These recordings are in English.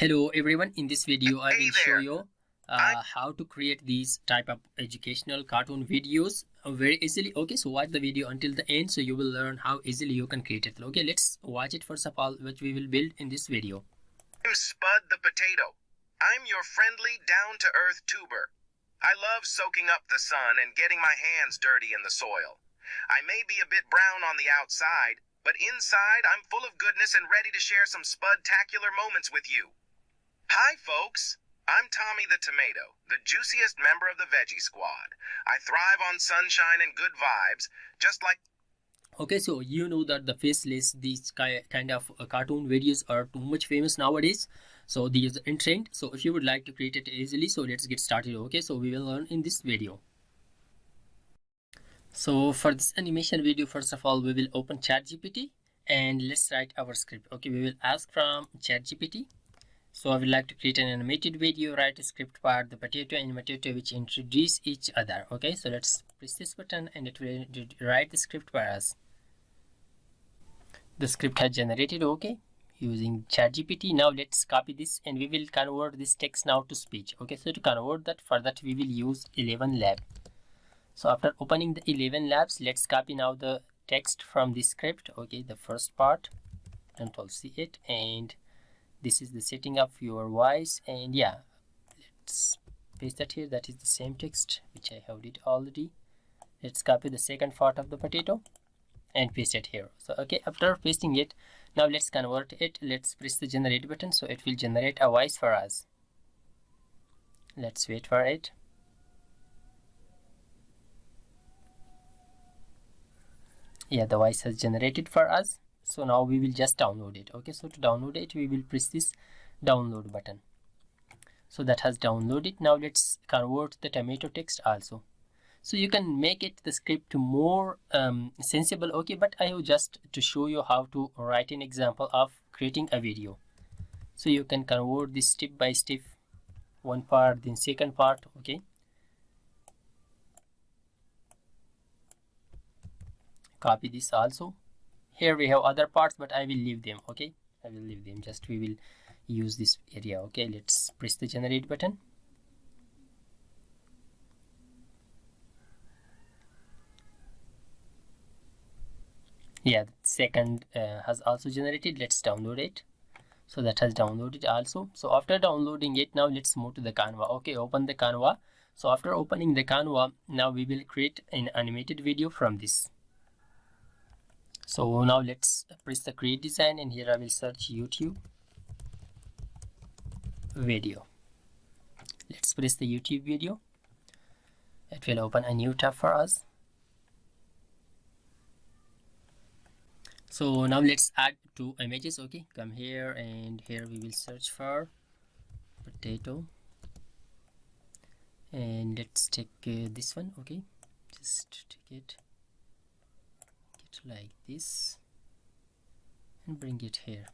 Hello everyone, in this video I will show you I- how to create these type of educational cartoon videos very easily. Okay, so watch the video until the end so you will learn how easily you can create it. Okay, let's watch it first of all, which we will build in this video. I'm Spud the Potato. I'm your friendly, down-to-earth tuber. I love soaking up the sun and getting my hands dirty in the soil. I may be a bit brown on the outside, but inside I'm full of goodness and ready to share some Spud-tacular moments with you. Hi, folks. I'm Tommy the Tomato, the juiciest member of the Veggie Squad. I thrive on sunshine and good vibes, just like... Okay, so you know that the Faceless, these kind of cartoon videos are too much famous nowadays. So these are in trend. So if you would like to create it easily, so let's get started. Okay, so we will learn in this video. So for this animation video, first of all, we will open ChatGPT and let's write our script. Okay, we will ask from ChatGPT. So I would like to create an animated video, write a script for the potato and potato which introduce each other. Okay, so let's press this button and it will write the script for us. The script has generated, okay, using ChatGPT. Now let's copy this and we will convert this text now to speech. Okay, so to convert that, for that we will use 11 lab. So after opening the 11 labs, let's copy now the text from this script. Okay, the first part, Control C it, and this is the setting of your voice, and yeah, let's paste that here. That is the same text which I have did already. Let's copy the second part of the potato and paste it here. So okay, after pasting it, now let's convert it. Let's press the generate button so it will generate a voice for us. Let's wait for it. Yeah, the voice has generated for us. So now we will just download it. Okay, so to download it, we will press this download button. So that has downloaded. Now let's convert the tomato text also. So you can make it the script more sensible. Okay, but I have just to show you how to write an example of creating a video. So you can convert this step by step, one part, then second part. Okay, copy this also. Here we have other parts, but I will leave them. Okay, I will leave them, just we will use this area. Okay, let's press the generate button. Yeah, the second has also generated. Let's download it. So that has downloaded also. So after downloading it, now let's move to the Canva. Okay, open the Canva. So after opening the Canva, now we will create an animated video from this. So now let's press the create design, and here I will search YouTube video. Let's press the YouTube video. It will open a new tab for us. So now let's add two images. Okay, come here, and here we will search for potato, and let's take this one. Okay, just take it like this and bring it here.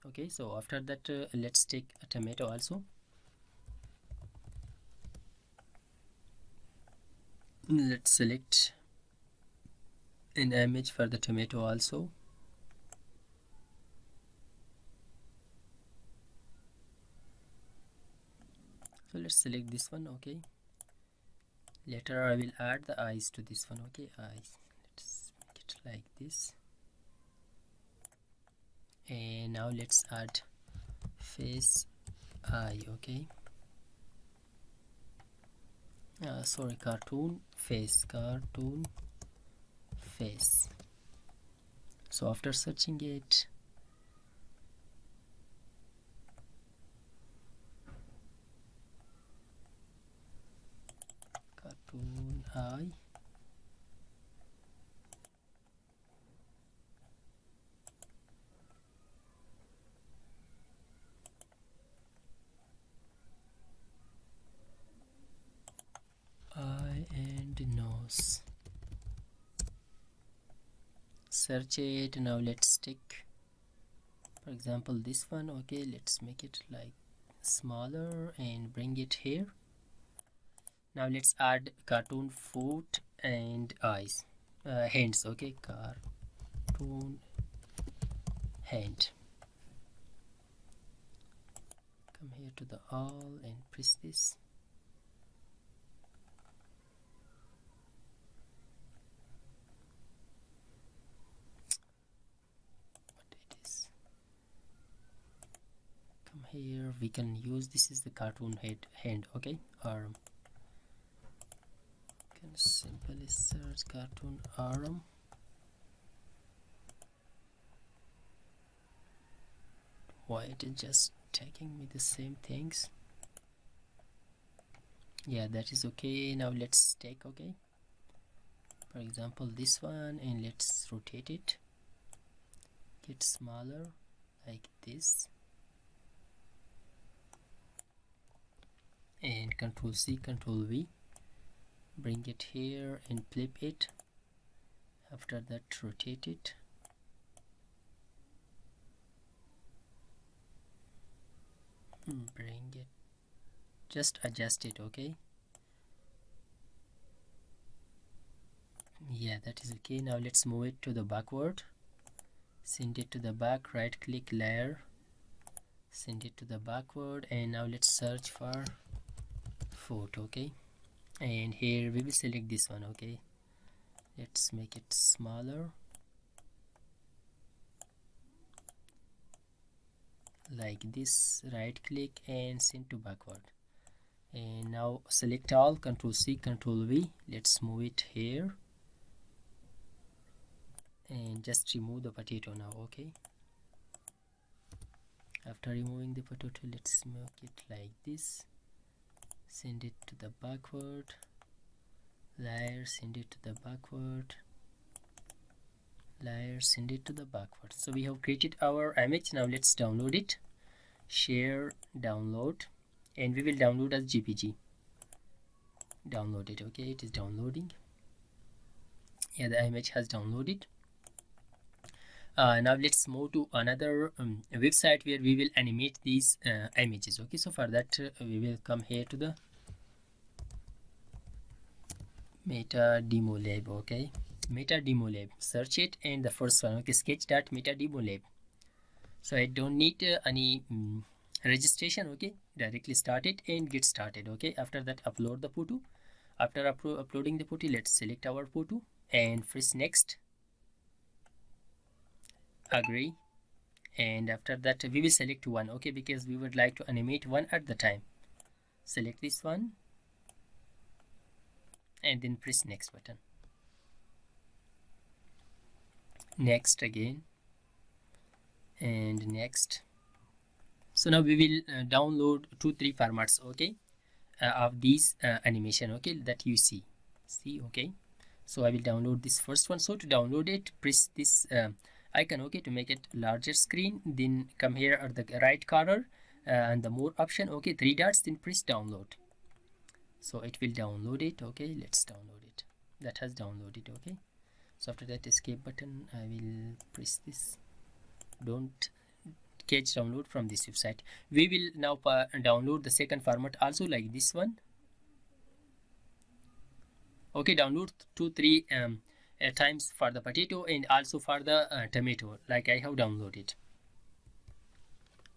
Okay, so after that let's take a tomato also. Let's select an image for the tomato also. So let's select this one. Okay, later I will add the eyes to this one. Okay, eyes, let's make it like this. And now let's add face eye. Okay, sorry, cartoon face. So after searching it, cartoon eye, eye and nose. Search it. Now let's take, for example, this one. Okay, let's make it like smaller and bring it here. Now let's add cartoon foot and eyes, hands. Okay, cartoon hand. come here to the all and press this. What it is, come here, we can use, this is the cartoon hand, okay, arm. Can simply search cartoon arm. Why it is just taking me the same things? Yeah, that is okay. Now let's take, okay, for example this one, and let's rotate it, get smaller like this, and Control C, Control V, bring it here and flip it. After that, rotate it. Bring it, just adjust it, okay. Yeah, that is okay. Now let's move it to the backward, send it to the back, right click layer, send it to the backward, and now let's search for foot, okay, and here we will select this one, okay. Let's make it smaller like this, right click and send to backward, and now select all, Control C, Control V, let's move it here and just remove the potato now, okay. After removing the potato, let's make it like this, send it to the backward layer, send it to the backward layer, send it to the backward. So we have created our image. Now let's download it, share, download, and we will download as JPG. Download it, okay, it is downloading. Yeah, the image has downloaded. Now let's move to another website where we will animate these images, okay. So for that we will come here to the Meta Demo Lab, okay, Meta Demo Lab, search it, and the first one, okay, sketch.meta demo lab. So I don't need any registration, okay, directly start it and get started, okay. After that, upload the photo. After uploading the photo, let's select our photo and press next, agree, and after that we will select one, okay, because we would like to animate one at the time. Select this one and then press next button, next again, and next. So now we will download 2-3 formats, okay, of these animation, okay, that you see, okay. So I will download this first one. So to download it, press this icon, okay, to make it larger screen, then come here at the right corner and the more option, okay, 3 dots, then press download. So it will download it, okay. Let's download it. That has downloaded, okay. So after that, escape button, I will press this. Don't catch download from this website. We will now download the second format also, like this one, okay. Download 2-3 times for the potato and also for the tomato, like I have downloaded.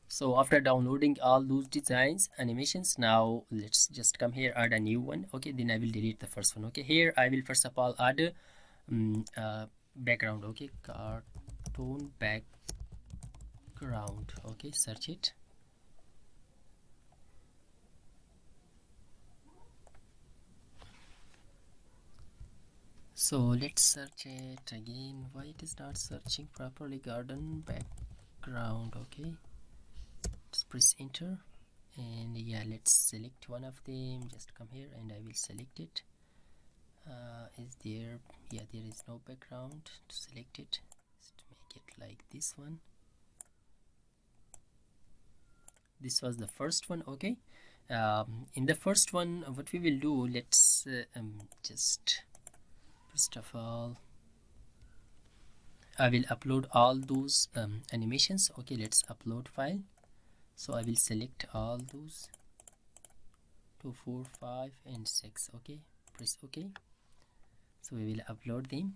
So after downloading all those designs, animations, now let's just come here, add a new one, okay. Then I will delete the first one, okay. Here I will first of all add background, okay, cartoon background, okay. Search it. So let's search it again. Why it is not searching properly? Garden background, okay. Just press enter, and yeah, let's select one of them. Just come here and I will select it. Is there, yeah, there is no background. To select it, just make it like this one. This was the first one, okay. In the first one, what we will do, let's just first of all I will upload all those animations, okay. Let's upload file. So I will select all those 2, 4, 5 and 6, okay. Press OK. So we will upload them.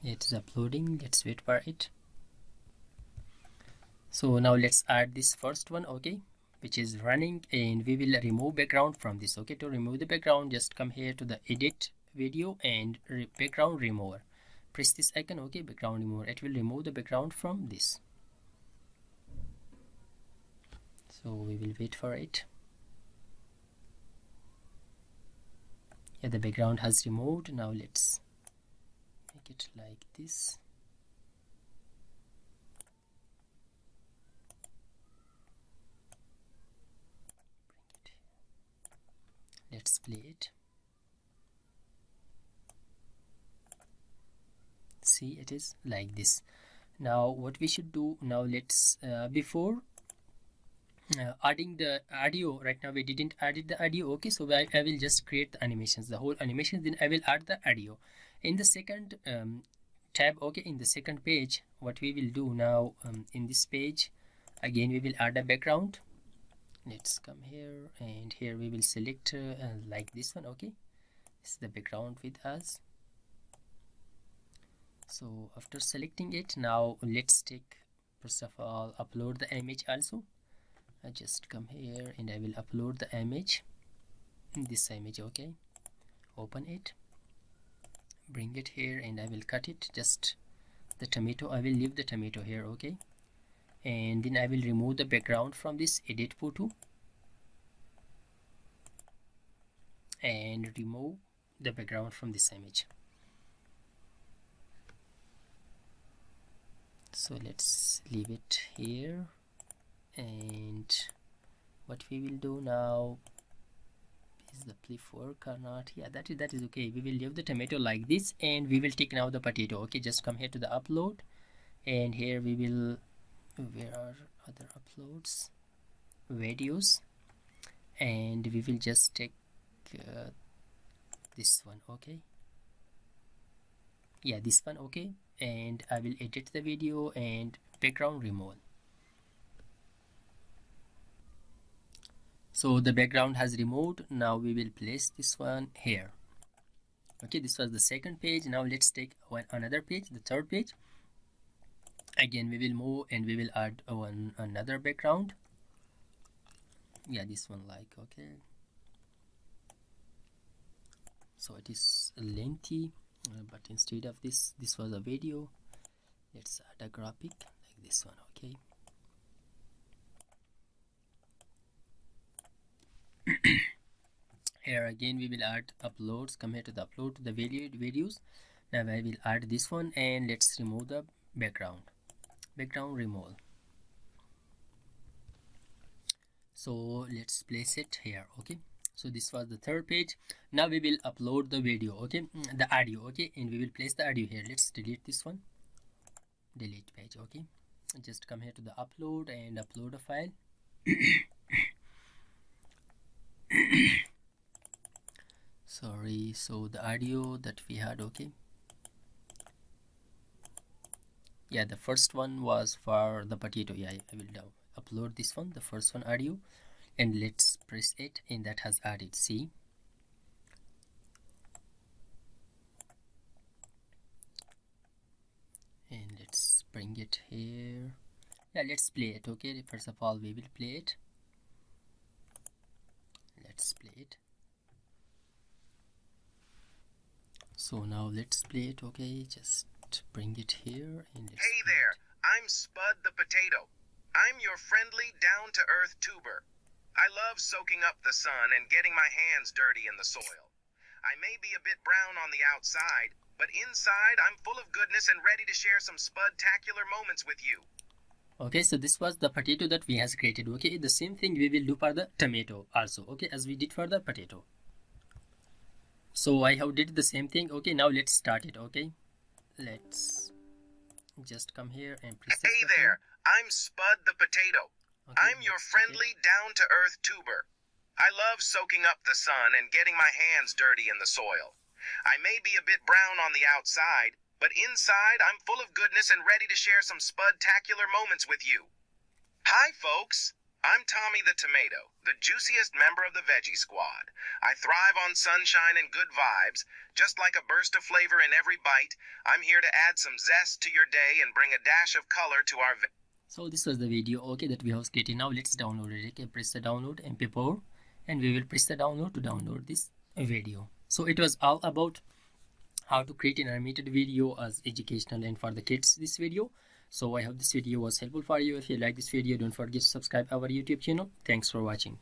It is uploading. Let's wait for it. So now let's add this first one, okay, which is running, and we will remove background from this. Okay, to remove the background, just come here to the edit video and background remover. Press this icon, okay, background remover. It will remove the background from this. So we will wait for it. Yeah, the background has removed. Now let's make it like this. Bring it here. Let's play it. See, it is like this. Now what we should do now, let's before adding the audio, right now we didn't add the audio, okay, so I will just create the animations, the whole animation, then I will add the audio in the second tab, okay, in the second page. What we will do now, in this page again we will add a background. Let's come here, and here we will select like this one, okay, this is the background with us. So after selecting it, now let's take, first of all, upload the image also. I just come here and I will upload the image, this image, okay, open it, bring it here, and I will cut it, just the tomato. I will leave the tomato here, okay, and then I will remove the background from this edit photo and remove the background from this image. So let's leave it here, and what we will do now, is the clip work or not? Yeah, that is okay. We will leave the tomato like this, and we will take now the potato, okay. Just come here to the upload, and here we will, where are other uploads, videos, and we will just take this one, okay, yeah, this one, okay, and I will edit the video and background removal. So the background has removed. Now we will place this one here, okay. This was the second page. Now let's take another page, the third page. Again we will move and we will add another background. Yeah, this one, like, okay, so it is lengthy, but instead of this was a video, let's add a graphic like this one, okay. Here again we will add uploads. Come here to the upload to the videos. Now I will add this one, and let's remove the background removal. So let's place it here, okay. So this was the third page. Now we will upload the video, okay, the audio, okay, and we will place the audio here. Let's delete this one, delete page, okay. Just come here to the upload and upload a file. Sorry, so the audio that we had, okay, yeah, the first one was for the potato. Yeah, I will now upload this one, the first one audio, and let's press it, and that has added, see. And let's bring it here. Yeah, let's play it, okay. First of all we will play it. Let's play it. So now let's play it, okay. Just bring it here, and let's Hey there, I'm Spud the Potato. I'm your friendly, down-to-earth tuber. I love soaking up the sun and getting my hands dirty in the soil. I may be a bit brown on the outside, but inside I'm full of goodness and ready to share some Spud-tacular moments with you. Okay, so this was the potato that we has created, okay. The same thing we will do for the tomato also, okay, as we did for the potato. So I have did the same thing, okay. Now let's start it, okay. Let's just come here and press this Hey button. there, I'm Spud the Potato. Okay, I'm your friendly, down-to-earth tuber. I love soaking up the sun and getting my hands dirty in the soil. I may be a bit brown on the outside, but inside I'm full of goodness and ready to share some Spud-tacular moments with you. Hi, folks. I'm Tommy the Tomato, the juiciest member of the Veggie Squad. I thrive on sunshine and good vibes. Just like a burst of flavor in every bite, I'm here to add some zest to your day and bring a dash of color to our So this was the video, okay, that we have created. Now let's download it. Okay, press the download MP4 and we will press the download to download this video. So it was all about how to create an animated video as educational and for the kids, this video. So I hope this video was helpful for you. If you like this video, don't forget to subscribe our YouTube channel. Thanks for watching.